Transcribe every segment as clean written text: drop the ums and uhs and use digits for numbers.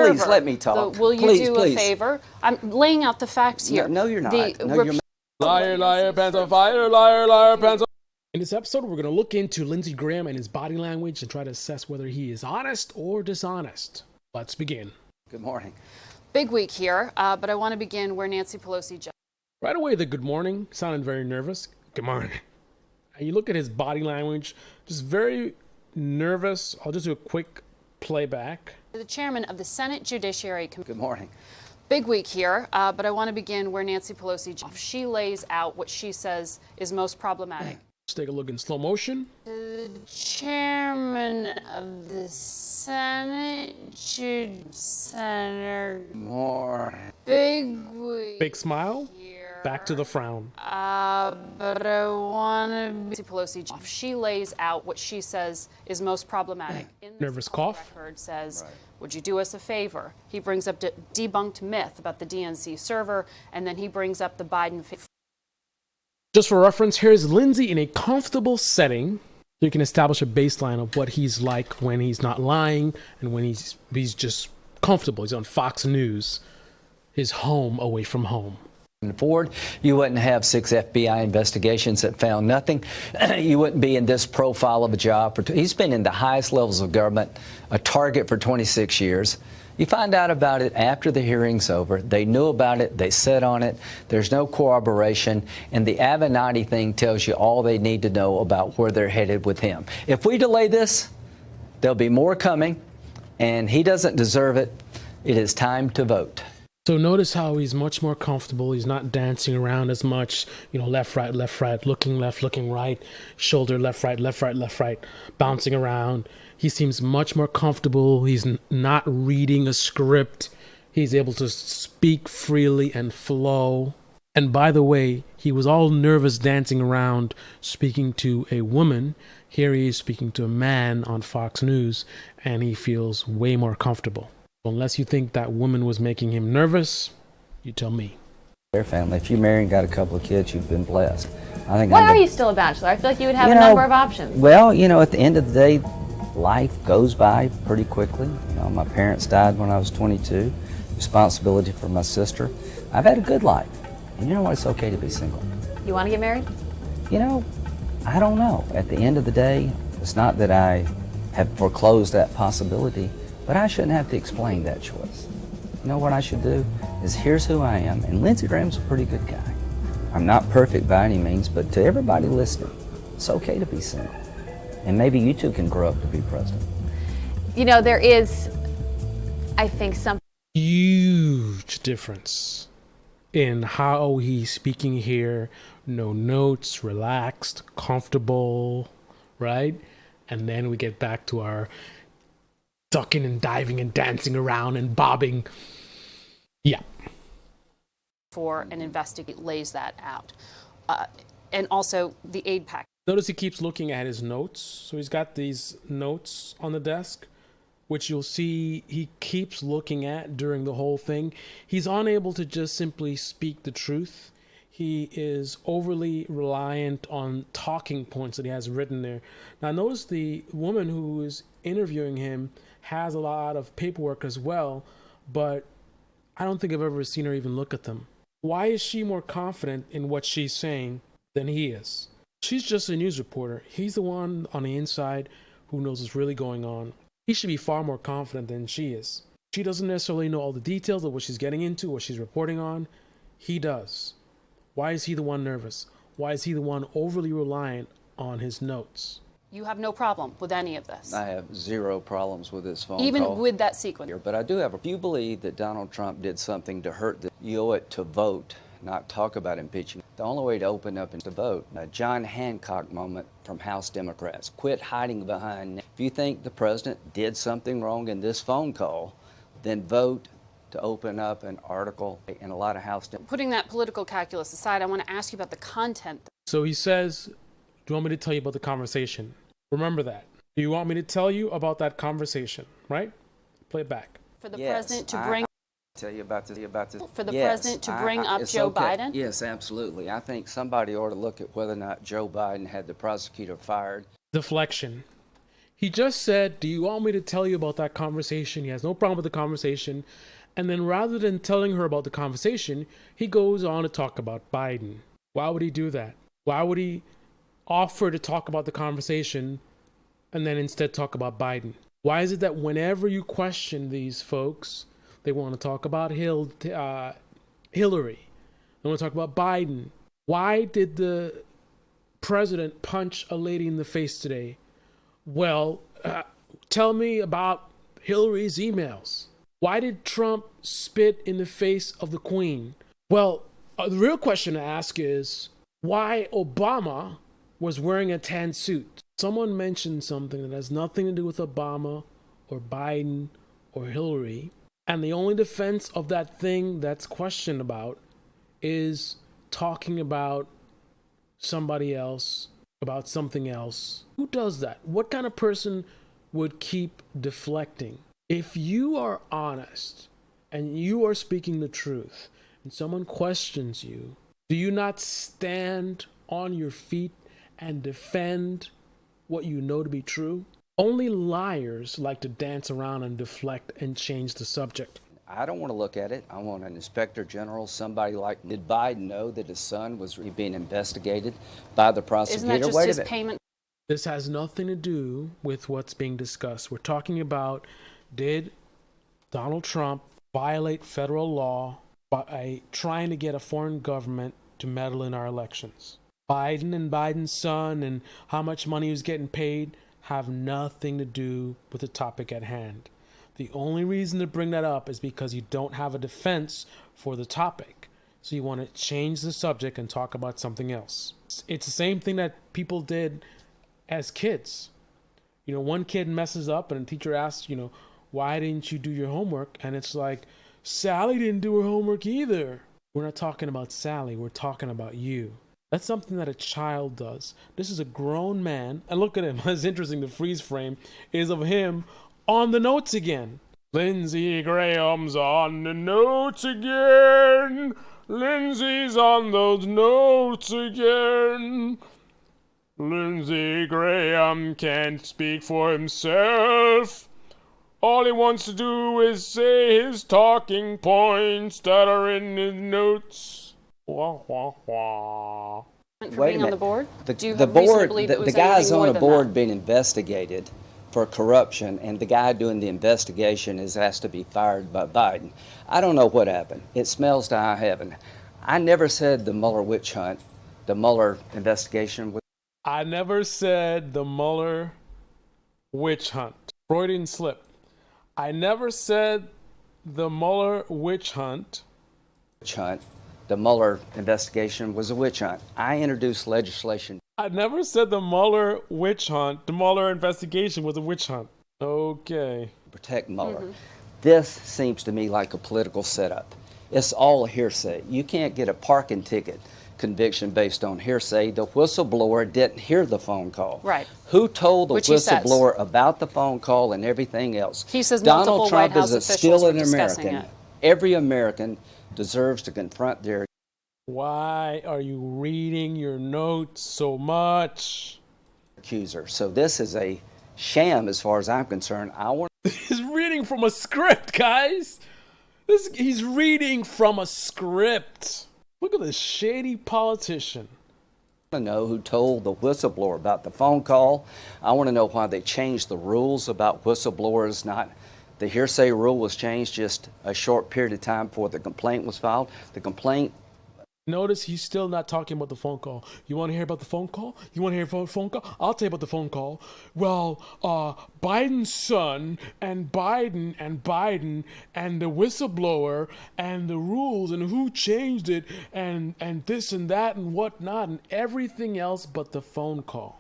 server. Please let me talk. Will you please, do please. a favor? I'm laying out the facts here. No, you're not. The No, you're Liar, liar, pants on fire, liar, liar, pants on. In this episode, we're going to look into Lindsey Graham and his body language and try to assess whether he is honest or dishonest. Let's begin. Good morning. Big week here, but I want to begin where Nancy Pelosi just... Right away, the good morning sounded very nervous. Good morning. And you look at his body language, just very nervous. I'll just do a quick playback. The chairman of the Senate Judiciary Committee. Good morning. Big week here, but I want to begin where Nancy Pelosi... She lays out what she says is most problematic. Let's take a look in slow motion. The chairman of the Senate Senator. More. Big week. Big smile. Here. Back to the frown. But I want to... Nancy Pelosi, she lays out what she says is most problematic. In this Nervous cough. record says, would you do us a favor? He brings up the debunked myth about the DNC server, and then he brings up the Biden... Just for reference, here's Lindsey in a comfortable setting. So you can establish a baseline of what he's like when he's not lying and when he's just comfortable. He's on Fox News, his home away from home. Forward, you wouldn't have 6 FBI investigations that found nothing. You wouldn't be in this profile of a job. He's been in the highest levels of government, a target for 26 years. You find out about it after the hearing's over. They knew about it. They sat on it. There's no corroboration. And the Avenatti thing tells you all they need to know about where they're headed with him. If we delay this, there'll be more coming, and he doesn't deserve it. It is time to vote. So notice how he's much more comfortable. He's not dancing around as much, left, right, looking left, looking right, shoulder, left, right, bouncing around. He seems much more comfortable. He's not reading a script. He's able to speak freely and flow. And by the way, he was all nervous dancing around speaking to a woman. Here he is speaking to a man on Fox News, and he feels way more comfortable. Unless you think that woman was making him nervous, you tell me. Their family. If you marry and got a couple of kids, you've been blessed. Why are you still a bachelor? I feel like you would have a number of options. Well, at the end of the day, life goes by pretty quickly. My parents died when I was 22. Responsibility for my sister. I've had a good life. And you know what? It's okay to be single. You want to get married? I don't know. At the end of the day, it's not that I have foreclosed that possibility, but I shouldn't have to explain that choice. You know what I should do is here's who I am, and Lindsey Graham's a pretty good guy. I'm not perfect by any means, but to everybody listening, it's okay to be single. And maybe you too can grow up to be president. There is, I think, some huge difference in how he's speaking here. No notes, relaxed, comfortable, right? And then we get back to our ducking and diving and dancing around and bobbing. Yeah. For an investigate lays that out. And also the aid package. Notice he keeps looking at his notes. So he's got these notes on the desk, which you'll see he keeps looking at during the whole thing. He's unable to just simply speak the truth. He is overly reliant on talking points that he has written there. Now notice the woman who is interviewing him has a lot of paperwork as well, but I don't think I've ever seen her even look at them. Why is she more confident in what she's saying than he is? She's just a news reporter. He's the one on the inside who knows what's really going on. He should be far more confident than she is. She doesn't necessarily know all the details of what she's getting into, what she's reporting on. He does. Why is he the one nervous? Why is he the one overly reliant on his notes? You have no problem with any of this. I have zero problems with this phone call. Even with that sequence. But I do have if you believe that Donald Trump did something to hurt you owe it to vote, not talk about impeaching. The only way to open up is to vote. A John Hancock moment from House Democrats. Quit hiding behind. If you think the president did something wrong in this phone call, then vote to open up an article in a lot of House Democrats. Putting that political calculus aside, I want to ask you about the content. So he says, do you want me to tell you about the conversation? Remember that. Do you want me to tell you about that conversation, right? Play it back. For the president to bring... Tell you about this. For the president to bring up Joe Biden? Yes, absolutely. I think somebody ought to look at whether or not Joe Biden had the prosecutor fired. Deflection. He just said, do you want me to tell you about that conversation? He has no problem with the conversation. And then rather than telling her about the conversation, he goes on to talk about Biden. Why would he do that? Why would he offer to talk about the conversation and then instead talk about Biden? Why is it that whenever you question these folks, they want to talk about Hillary? They want to talk about Biden. Why did the president punch a lady in the face today? Well, tell me about Hillary's emails. Why did Trump spit in the face of the Queen? Well, the real question to ask is why Obama was wearing a tan suit. Someone mentioned something that has nothing to do with Obama or Biden or Hillary. And the only defense of that thing that's questioned about is talking about somebody else, about something else. Who does that? What kind of person would keep deflecting? If you are honest and you are speaking the truth and someone questions you, do you not stand on your feet and defend what you know to be true? Only liars like to dance around and deflect and change the subject. I don't want to look at it. I want an inspector general, somebody like, did Biden know that his son was being investigated by the prosecutor? Isn't that just his payment? This has nothing to do with what's being discussed. We're talking about, did Donald Trump violate federal law by trying to get a foreign government to meddle in our elections? Biden and Biden's son and how much money he was getting paid have nothing to do with the topic at hand. The only reason to bring that up is because you don't have a defense for the topic. So you want to change the subject and talk about something else. It's the same thing that people did as kids. You know, one kid messes up and a teacher asks, you know, why didn't you do your homework? And it's like, Sally didn't do her homework either. We're not talking about Sally. We're talking about you. That's something that a child does. This is a grown man. And look at him. It's interesting. The freeze frame is of him on the notes again. Lindsey Graham's on the notes again. Lindsey's on those notes again. Lindsey Graham can't speak for himself. All he wants to do is say his talking points that are in his notes. Wah, wah, wah. For being on the board? The, Do you the have reason to board, believe the, it was the guy's anything more on a than board that? being investigated for corruption, and the guy doing the investigation is asked to be fired by Biden. I don't know what happened. It smells to high heaven. I never said the Mueller witch hunt, the Mueller investigation was. I never said the Mueller witch hunt. Freudian slip. I never said the Mueller witch hunt. The Mueller investigation was a witch hunt. I introduced legislation. I never said the Mueller witch hunt. The Mueller investigation was a witch hunt. Okay. To protect Mueller. This seems to me like a political setup. It's all hearsay. You can't get a parking ticket conviction based on hearsay. The whistleblower didn't hear the phone call. Right. Who told the Which he says. whistleblower about the phone call and everything else? He says Donald multiple Trump White House is officials still were an discussing American. it. Every American deserves to confront their Why are you reading your notes so much? accuser. So this is a sham as far as I'm concerned. I want He's reading from a script, guys. He's reading from a script. Look at this shady politician. to know who told the whistleblower about the phone call. I want to know why they changed the rules about whistleblowers. Not the hearsay rule was changed just a short period of time before the complaint was filed. The complaint. Notice he's still not talking about the phone call. You want to hear about the phone call? You want to hear about the phone call? I'll tell you about the phone call. Well, Biden's son and Biden and the whistleblower and the rules and who changed it and this and that and whatnot and everything else but the phone call.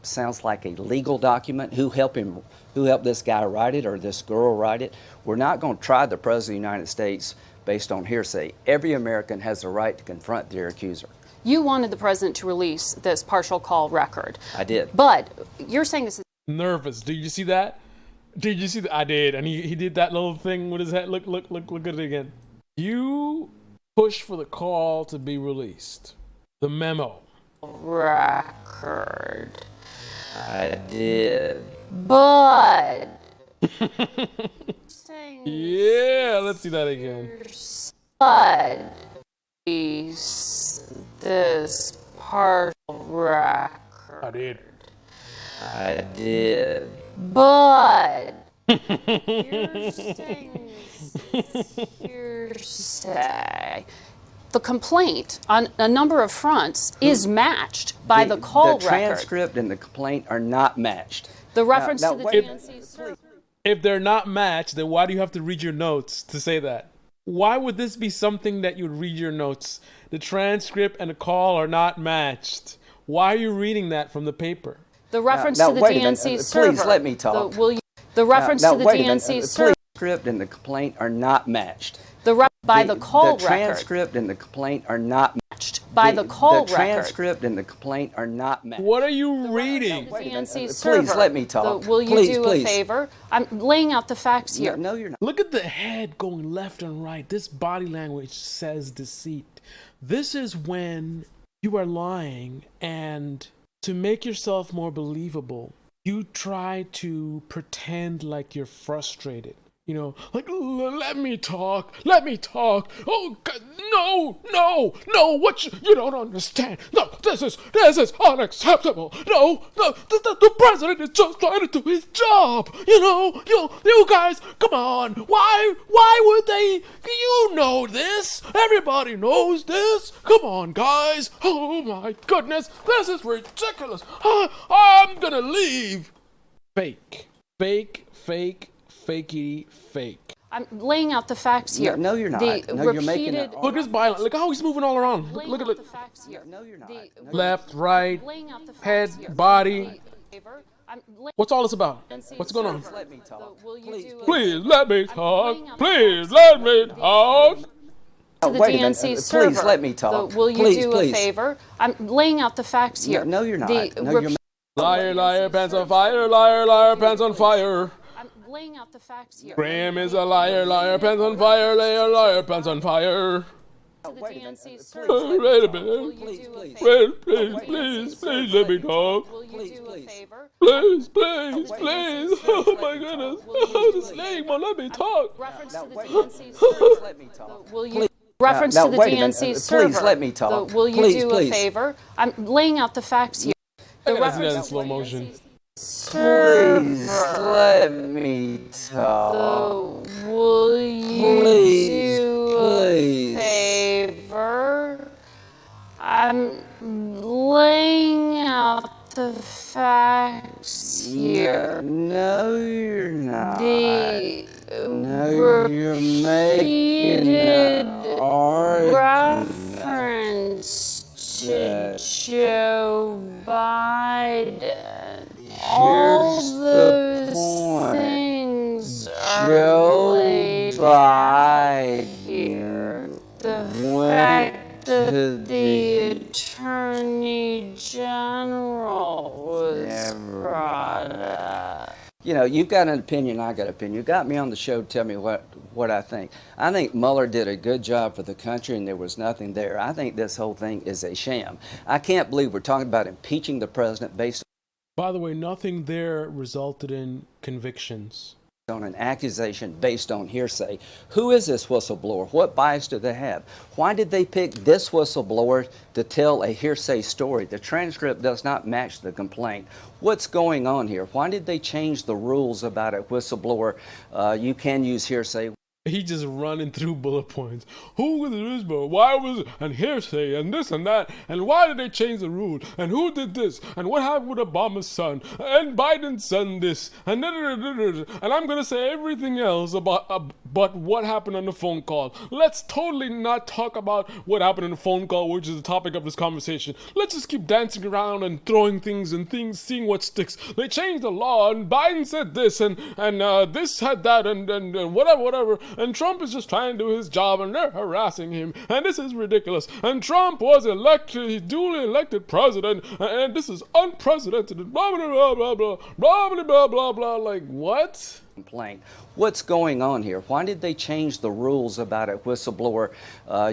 Sounds like a legal document. Who helped this guy write it or this girl write it? We're not going to try the President of the United States based on hearsay. Every American has the right to confront their accuser. You wanted the president to release this partial call record. I did. But you're saying this is Nervous. Did you see that? Did you see that? I did. And he did that little thing with his head. Look at it again. You pushed for the call to be released. The memo. record. I did. But Yeah, let's see that again. but this partial record. I did. I did. But hearsay. The complaint on a number of fronts is matched by the call The record. transcript and the complaint are not matched. The reference Now, to the wait- DNC server. If they're not matched, then why do you have to read your notes to say that? Why would this be something that you'd read your notes? The transcript and the call are not matched. Why are you reading that from the paper? The reference now, to the wait a minute. DNC Please server. let me talk. The reference Now, to the wait a minute. DNC The server. transcript and the complaint are not matched. By the call The record. transcript and the complaint are not matched. By the call The record. transcript and the complaint are not matched. What are you reading? The DNC Please server. let me talk. Will you Please, do please. a favor? I'm laying out the facts here. No, you're not. Look at the head going left and right. This body language says deceit. This is when you are lying, and to make yourself more believable, you try to pretend like you're frustrated. You know, like, let me talk. Oh, God, no, what you don't understand. No, this is unacceptable. No, the president is just trying to do his job. You guys, come on. Why would they? You know this. Everybody knows this. Come on, guys. Oh my goodness, this is ridiculous. I'm gonna leave. Fake. Fakey fake. I'm laying out the facts here. No, you're not. No, you're making it Look at his body. Look how he's moving all around. Look at the it. facts here. No, you're not. Left, right, Laying out the head, facts here. body. I'm laying What's all this about? DNC What's going on? server. Let me talk. Will you do a- Please let me laying talk. out the Please facts let me talk. to the Wait a minute. DNC Please server. let me talk. Will you Please, do please. a favor? I'm laying out the facts here. No, you're not. The No, you're Liar, pants on fire. Liar, pants on fire. I'm laying out the facts here. Graham is a liar, pants on fire. Liar, pants on fire. To the DNC server. Wait a Will minute. you do a please. favor? Please let me talk. Will you do a favor? Please. Oh my goodness. Oh, this leg won't let me talk. Reference to the DNC server. Let me talk. Will you reference Now, to the wait a minute. DNC Please server? let me talk. Will you Please, do please. a favor? I'm laying out the facts here. I gotta see that in slow motion. Please let me talk. Will you Please, do please. a favor? I'm laying out the facts here. No, you're not. The No, you're making repeated an argument. reference to Joe Biden. All Here's the those point. things are Joe laid Biden here. The went fact to that the Attorney General was brought up. You know, you've got an opinion, I got an opinion. You got me on the show to tell me what I think. I think Mueller did a good job for the country and there was nothing there. I think this whole thing is a sham. I can't believe we're talking about impeaching the president based By the way, nothing there resulted in convictions. on an accusation based on hearsay. Who is this whistleblower? What bias do they have? Why did they pick this whistleblower to tell a hearsay story? The transcript does not match the complaint. What's going on here? Why did they change the rules about a whistleblower? You can use hearsay. He just running through bullet points. Who was this? But why was it? And hearsay and this and that. And why did they change the rule? And who did this? And what happened with Obama's son? And Biden's son this. And I'm gonna say everything else about but what happened on the phone call. Let's totally not talk about what happened on the phone call, which is the topic of this conversation. Let's just keep dancing around and throwing things and things, seeing what sticks. They changed the law, and Biden said this, and this had that, and whatever. And Trump is just trying to do his job, and they're harassing him, and this is ridiculous. And Trump was elected, he's duly elected president, and this is unprecedented. Blah blah blah blah blah blah blah blah blah blah. Like what? complaint. What's going on here? Why did they change the rules about a whistleblower?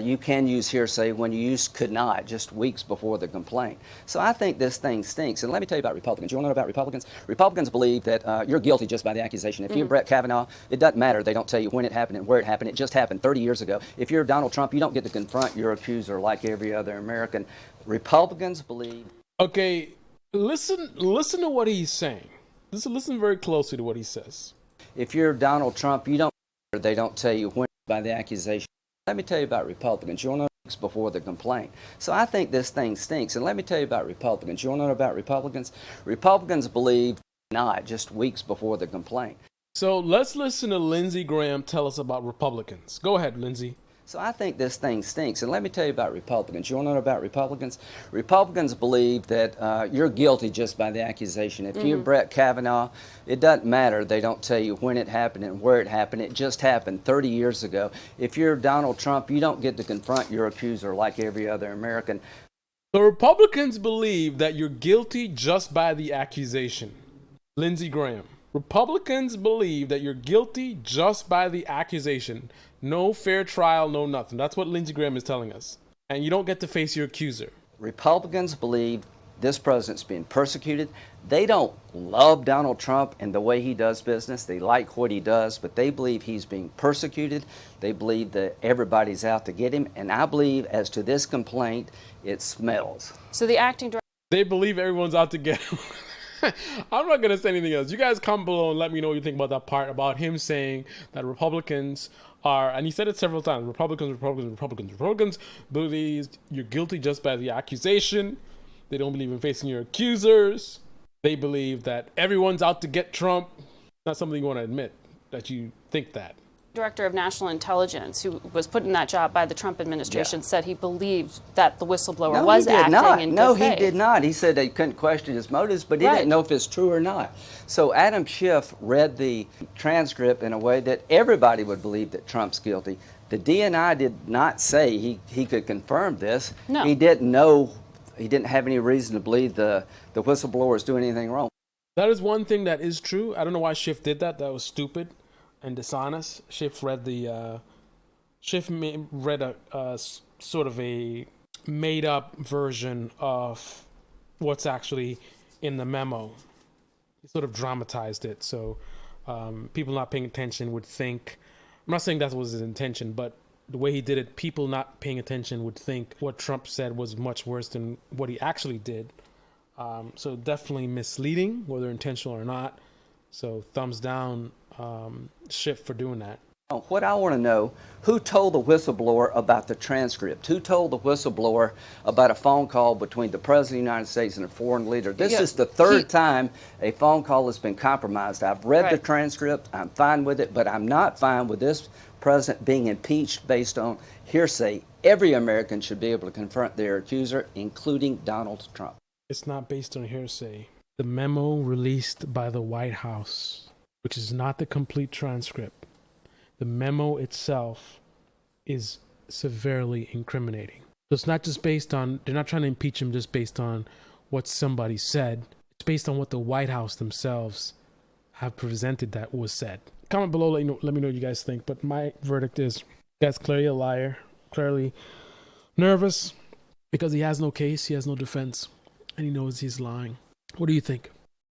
You can use hearsay when you could not, just weeks before the complaint. So I think this thing stinks. And let me tell you about Republicans. You want to know about Republicans? Republicans believe that you're guilty just by the accusation. If you're Brett Kavanaugh, it doesn't matter. They don't tell you when it happened and where it happened. It just happened 30 years ago. If you're Donald Trump, you don't get to confront your accuser like every other American. Republicans believe. Okay, listen to what he's saying. Listen very closely to what he says. If you're Donald Trump, they don't tell you when by the accusation. Let me tell you about Republicans. You want to know weeks before the complaint. So I think this thing stinks. And let me tell you about Republicans. You want to know about Republicans? Republicans believe not, just weeks before the complaint. So let's listen to Lindsey Graham tell us about Republicans. Go ahead, Lindsey. So I think this thing stinks. And let me tell you about Republicans. You want to know about Republicans? Republicans believe that you're guilty just by the accusation. If you're Brett Kavanaugh, it doesn't matter. They don't tell you when it happened and where it happened. It just happened 30 years ago. If you're Donald Trump, you don't get to confront your accuser like every other American. The Republicans believe that you're guilty just by the accusation. Lindsey Graham. Republicans believe that you're guilty just by the accusation. No fair trial, no nothing. That's what Lindsey Graham is telling us. And you don't get to face your accuser. Republicans believe this president's being persecuted. They don't love Donald Trump and the way he does business. They like what he does, but they believe he's being persecuted. They believe that everybody's out to get him. And I believe, as to this complaint, it smells. So the acting director. They believe everyone's out to get him. I'm not going to say anything else. You guys comment below and let me know what you think about that part, about him saying that Republicans are, and he said it several times, Republicans believe you're guilty just by the accusation. They don't believe in facing your accusers. They believe that everyone's out to get Trump. Not something you want to admit, that you think that. Director of National Intelligence, who was put in that job by the Trump administration, said he believed that the whistleblower was acting in good faith. No, he did not. He said they couldn't question his motives, but he didn't know if it's true or not. So Adam Schiff read the transcript in a way that everybody would believe that Trump's guilty. The DNI did not say he could confirm this. No. He didn't know. He didn't have any reason to believe the whistleblower was doing anything wrong. That is one thing that is true. I don't know why Schiff did that. That was stupid and dishonest. Schiff read a sort of a made up version of what's actually in the memo. He sort of dramatized it, so people not paying attention would think, I'm not saying that was his intention, but the way he did it, people not paying attention would think what Trump said was much worse than what he actually did. So definitely misleading, whether intentional or not. So thumbs down, Schiff, for doing that. What I want to know, who told the whistleblower about the transcript? Who told the whistleblower about a phone call between the President of the United States and a foreign leader? This is the third time a phone call has been compromised. I've read the transcript. I'm fine with it, but I'm not fine with this president being impeached based on hearsay. Every American should be able to confront their accuser, including Donald Trump. It's not based on hearsay. The memo released by the White House, which is not the complete transcript, the memo itself is severely incriminating. So it's not just based on, they're not trying to impeach him just based on what somebody said. It's based on what the White House themselves have presented that was said. Comment below, let me know what you guys think. But my verdict is, that's clearly a liar, clearly nervous because he has no case, he has no defense, and he knows he's lying. What do you think?